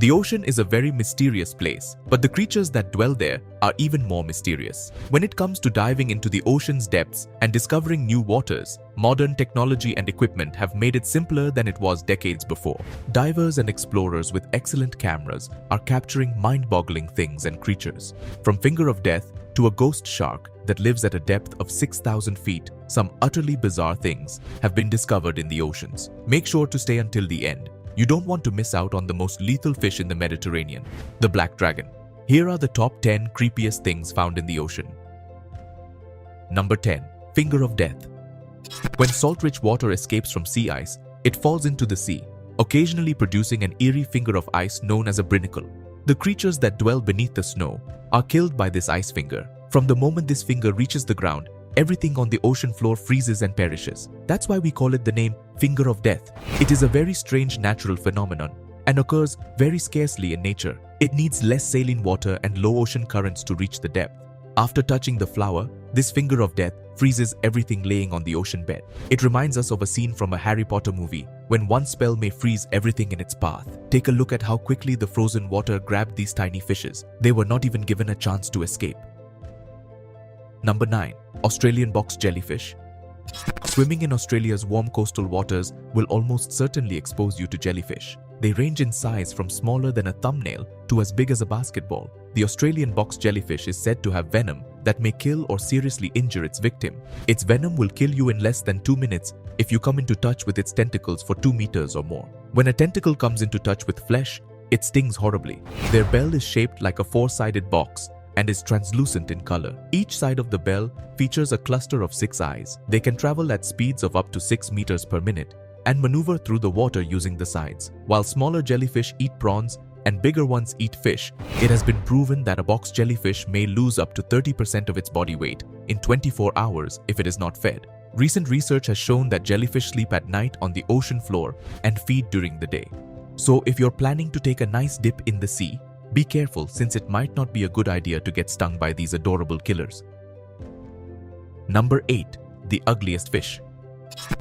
The ocean is a very mysterious place, but the creatures that dwell there are even more mysterious. When it comes to diving into the ocean's depths and discovering new waters, modern technology and equipment have made it simpler than it was decades before. Divers and explorers with excellent cameras are capturing mind-boggling things and creatures. From finger of death to a ghost shark that lives at a depth of 6,000 feet, some utterly bizarre things have been discovered in the oceans. Make sure to stay until the end. You don't want to miss out on the most lethal fish in the Mediterranean, the black dragon. Here are the top 10 creepiest things found in the ocean. Number 10. Finger of death. When salt-rich water escapes from sea ice, it falls into the sea, occasionally producing an eerie finger of ice known as a brinacle. The creatures that dwell beneath the snow are killed by this ice finger. From the moment this finger reaches the ground, everything on the ocean floor freezes and perishes. That's why we call it the name finger of death. It is a very strange natural phenomenon and occurs very scarcely in nature. It needs less saline water and low ocean currents to reach the depth. After touching the flower, this finger of death freezes everything laying on the ocean bed. It reminds us of a scene from a Harry Potter movie when one spell may freeze everything in its path. Take a look at how quickly the frozen water grabbed these tiny fishes. They were not even given a chance to escape. Number 9. Australian box jellyfish. Swimming in Australia's warm coastal waters will almost certainly expose you to jellyfish. They range in size from smaller than a thumbnail to as big as a basketball. The Australian box jellyfish is said to have venom that may kill or seriously injure its victim. Its venom will kill you in less than 2 minutes if you come into touch with its tentacles for 2 meters or more. When a tentacle comes into touch with flesh, it stings horribly. Their bell is shaped like a 4-sided box and is translucent in color. Each side of the bell features a cluster of 6 eyes. They can travel at speeds of up to 6 meters per minute and maneuver through the water using the sides. While smaller jellyfish eat prawns and bigger ones eat fish, it has been proven that a box jellyfish may lose up to 30% of its body weight in 24 hours if it is not fed. Recent research has shown that jellyfish sleep at night on the ocean floor and feed during the day. So if you're planning to take a nice dip in the sea, be careful since it might not be a good idea to get stung by these adorable killers. Number 8. The ugliest fish.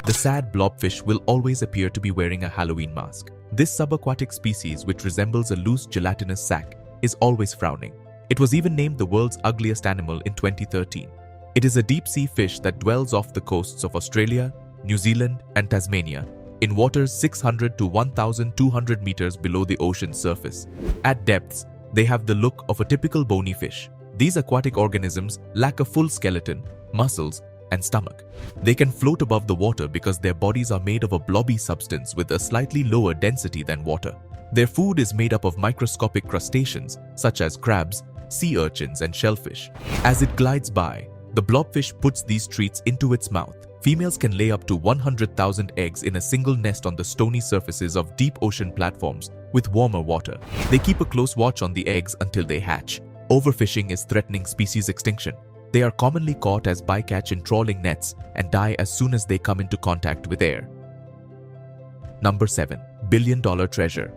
The sad blobfish will always appear to be wearing a Halloween mask. This subaquatic species, which resembles a loose gelatinous sac, is always frowning. It was even named the world's ugliest animal in 2013. It is a deep-sea fish that dwells off the coasts of Australia, New Zealand, and Tasmania, in waters 600 to 1,200 meters below the ocean's surface. At depths, they have the look of a typical bony fish. These aquatic organisms lack a full skeleton, muscles, and stomach. They can float above the water because their bodies are made of a blobby substance with a slightly lower density than water. Their food is made up of microscopic crustaceans such as crabs, sea urchins, and shellfish. As it glides by, the blobfish puts these treats into its mouth. Females can lay up to 100,000 eggs in a single nest on the stony surfaces of deep ocean platforms with warmer water. They keep a close watch on the eggs until they hatch. Overfishing is threatening species extinction. They are commonly caught as bycatch in trawling nets and die as soon as they come into contact with air. Number 7. Billion-dollar treasure.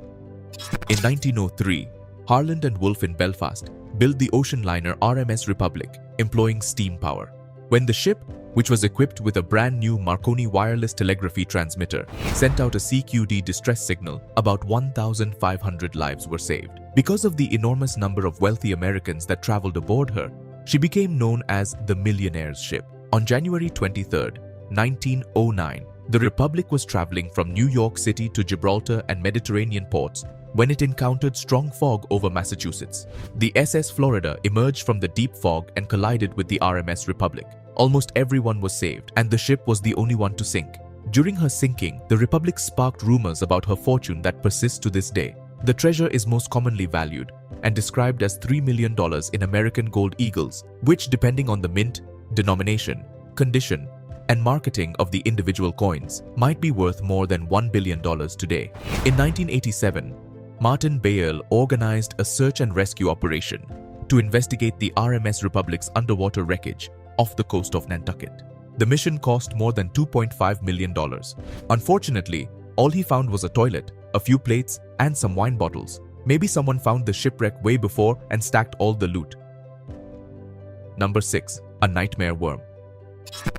In 1903, Harland and Wolff in Belfast built the ocean liner RMS Republic, employing steam power. When the ship, which was equipped with a brand new Marconi wireless telegraphy transmitter, sent out a CQD distress signal, about 1,500 lives were saved. Because of the enormous number of wealthy Americans that traveled aboard her, she became known as the Millionaire's Ship. On January 23, 1909, the Republic was traveling from New York City to Gibraltar and Mediterranean ports when it encountered strong fog over Massachusetts. The SS Florida emerged from the deep fog and collided with the RMS Republic. Almost everyone was saved, and the ship was the only one to sink. During her sinking, the Republic sparked rumors about her fortune that persist to this day. The treasure is most commonly valued and described as $3 million in American gold eagles, which, depending on the mint, denomination, condition, and marketing of the individual coins, might be worth more than $1 billion today. In 1987, Martin Bayerl organized a search and rescue operation to investigate the RMS Republic's underwater wreckage off the coast of Nantucket. The mission cost more than $2.5 million. Unfortunately, all he found was a toilet, a few plates, and some wine bottles. Maybe someone found the shipwreck way before and stacked all the loot. Number 6. A nightmare worm.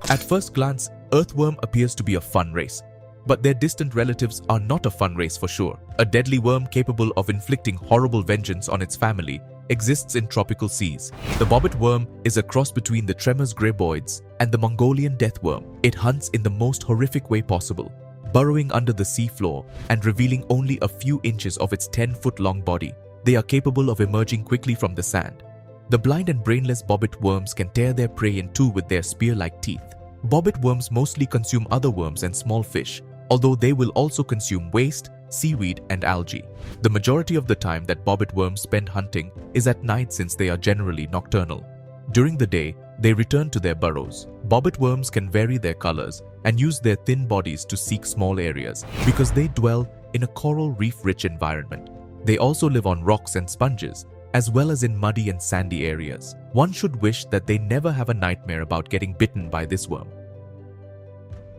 At first glance, earthworm appears to be a fun race. But their distant relatives are not a fun race for sure. A deadly worm capable of inflicting horrible vengeance on its family exists in tropical seas. The bobbit worm is a cross between the Tremors graboids and the Mongolian death worm. It hunts in the most horrific way possible, burrowing under the sea floor and revealing only a few inches of its 10-foot-long body. They are capable of emerging quickly from the sand. The blind and brainless bobbit worms can tear their prey in two with their spear-like teeth. Bobbit worms mostly consume other worms and small fish, although they will also consume waste, seaweed, and algae. The majority of the time that bobbit worms spend hunting is at night since they are generally nocturnal. During the day, they return to their burrows. Bobbit worms can vary their colors and use their thin bodies to seek small areas because they dwell in a coral reef-rich environment. They also live on rocks and sponges, as well as in muddy and sandy areas. One should wish that they never have a nightmare about getting bitten by this worm.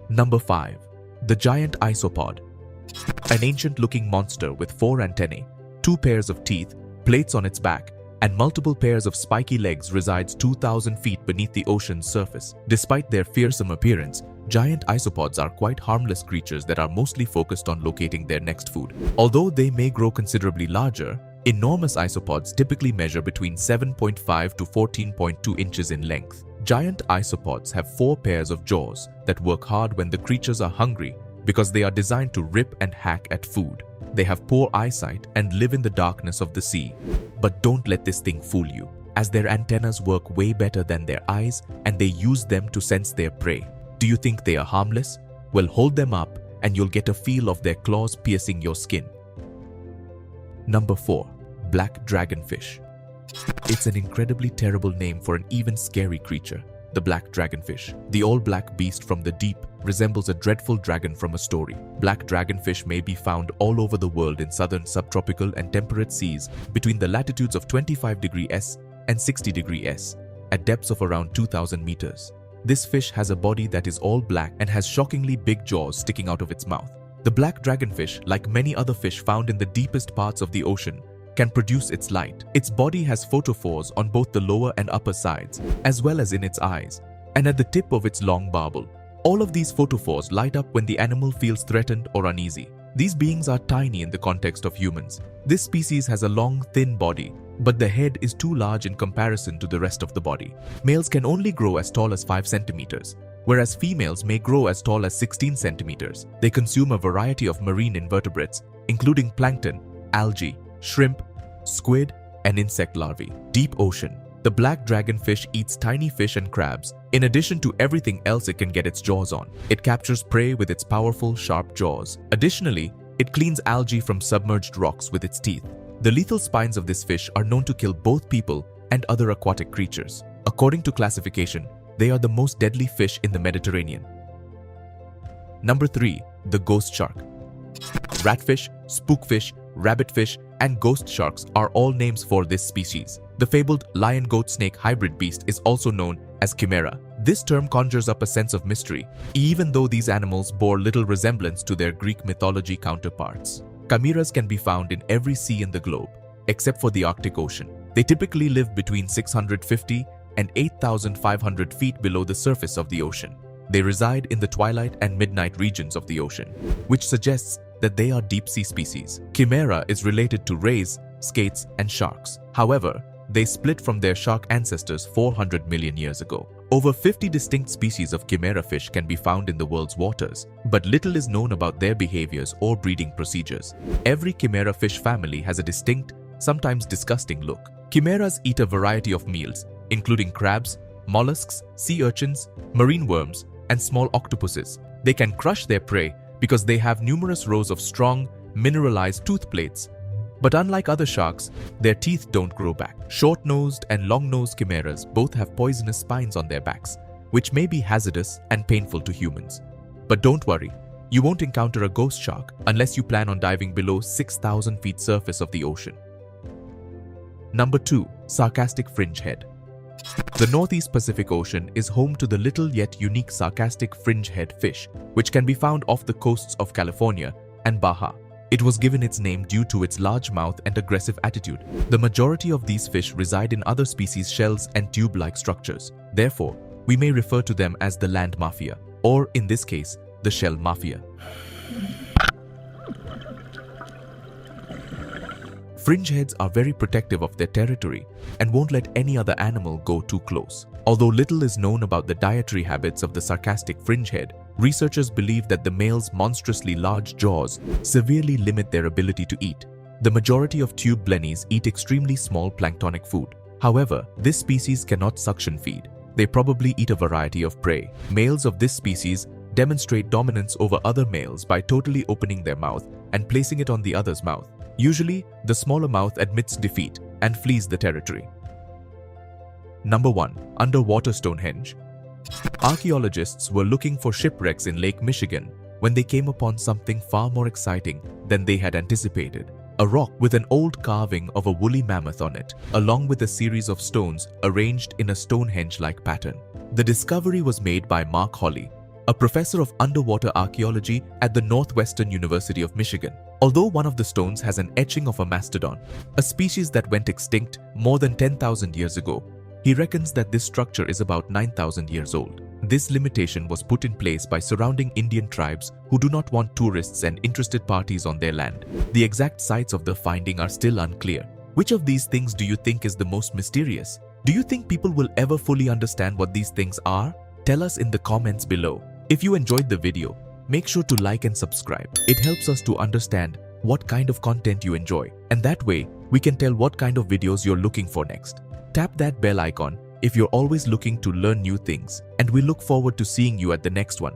Number 5. The giant isopod. An ancient-looking monster with 4 antennae, 2 pairs of teeth, plates on its back, and multiple pairs of spiky legs resides 2,000 feet beneath the ocean's surface. Despite their fearsome appearance, giant isopods are quite harmless creatures that are mostly focused on locating their next food. Although they may grow considerably larger, enormous isopods typically measure between 7.5 to 14.2 inches in length. Giant isopods have 4 pairs of jaws that work hard when the creatures are hungry because they are designed to rip and hack at food. They have poor eyesight and live in the darkness of the sea. But don't let this thing fool you, as their antennas work way better than their eyes and they use them to sense their prey. Do you think they are harmless? Well, hold them up and you'll get a feel of their claws piercing your skin. Number 4. Black dragonfish. It's an incredibly terrible name for an even scary creature, the black dragonfish. The all-black beast from the deep resembles a dreadful dragon from a story. Black dragonfish may be found all over the world in southern subtropical and temperate seas between the latitudes of 25° S and 60° S, at depths of around 2,000 meters. This fish has a body that is all black and has shockingly big jaws sticking out of its mouth. The black dragonfish, like many other fish found in the deepest parts of the ocean, can produce its light. Its body has photophores on both the lower and upper sides, as well as in its eyes, and at the tip of its long barbel. All of these photophores light up when the animal feels threatened or uneasy. These beings are tiny in the context of humans. This species has a long, thin body, but the head is too large in comparison to the rest of the body. Males can only grow as tall as 5 centimeters, whereas females may grow as tall as 16 centimeters. They consume a variety of marine invertebrates, including plankton, algae, shrimp, squid, and insect larvae. Deep ocean. The black dragonfish eats tiny fish and crabs, in addition to everything else it can get its jaws on. It captures prey with its powerful, sharp jaws. Additionally, it cleans algae from submerged rocks with its teeth. The lethal spines of this fish are known to kill both people and other aquatic creatures. According to classification, they are the most deadly fish in the Mediterranean. Number 3. The ghost shark. Ratfish, spookfish, rabbitfish, and ghost sharks are all names for this species. The fabled lion-goat snake hybrid beast is also known as chimera. This term conjures up a sense of mystery, even though these animals bore little resemblance to their Greek mythology counterparts. Chimeras can be found in every sea in the globe, except for the Arctic Ocean. They typically live between 650 and 8,500 feet below the surface of the ocean. They reside in the twilight and midnight regions of the ocean, which suggests that they are deep-sea species. Chimera is related to rays, skates, and sharks. However, they split from their shark ancestors 400 million years ago. Over 50 distinct species of chimera fish can be found in the world's waters, but little is known about their behaviors or breeding procedures. Every chimera fish family has a distinct, sometimes disgusting look. Chimeras eat a variety of meals, including crabs, mollusks, sea urchins, marine worms, and small octopuses. They can crush their prey because they have numerous rows of strong, mineralized tooth plates. But unlike other sharks, their teeth don't grow back. Short-nosed and long-nosed chimeras both have poisonous spines on their backs, which may be hazardous and painful to humans. But don't worry, you won't encounter a ghost shark unless you plan on diving below 6,000 feet surface of the ocean. Number 2. Sarcastic fringehead. The Northeast Pacific Ocean is home to the little yet unique sarcastic fringehead fish, which can be found off the coasts of California and Baja. It was given its name due to its large mouth and aggressive attitude. The majority of these fish reside in other species' shells and tube-like structures. Therefore, we may refer to them as the land mafia, or in this case, the shell mafia. Fringeheads are very protective of their territory and won't let any other animal go too close. Although little is known about the dietary habits of the sarcastic fringehead, researchers believe that the male's monstrously large jaws severely limit their ability to eat. The majority of tube blennies eat extremely small planktonic food. However, this species cannot suction feed. They probably eat a variety of prey. Males of this species demonstrate dominance over other males by totally opening their mouth and placing it on the other's mouth. Usually, the smaller mouth admits defeat and flees the territory. Number 1. Underwater Stonehenge. Archaeologists were looking for shipwrecks in Lake Michigan when they came upon something far more exciting than they had anticipated. A rock with an old carving of a woolly mammoth on it, along with a series of stones arranged in a Stonehenge-like pattern. The discovery was made by Mark Hawley, a professor of underwater archaeology at the Northwestern University of Michigan. Although one of the stones has an etching of a mastodon, a species that went extinct more than 10,000 years ago, he reckons that this structure is about 9,000 years old. This limitation was put in place by surrounding Indian tribes who do not want tourists and interested parties on their land. The exact sites of the finding are still unclear. Which of these things do you think is the most mysterious? Do you think people will ever fully understand what these things are? Tell us in the comments below. If you enjoyed the video, make sure to like and subscribe. It helps us to understand what kind of content you enjoy, and that way we can tell what kind of videos you're looking for next. Tap that bell icon if you're always looking to learn new things, and we look forward to seeing you at the next one.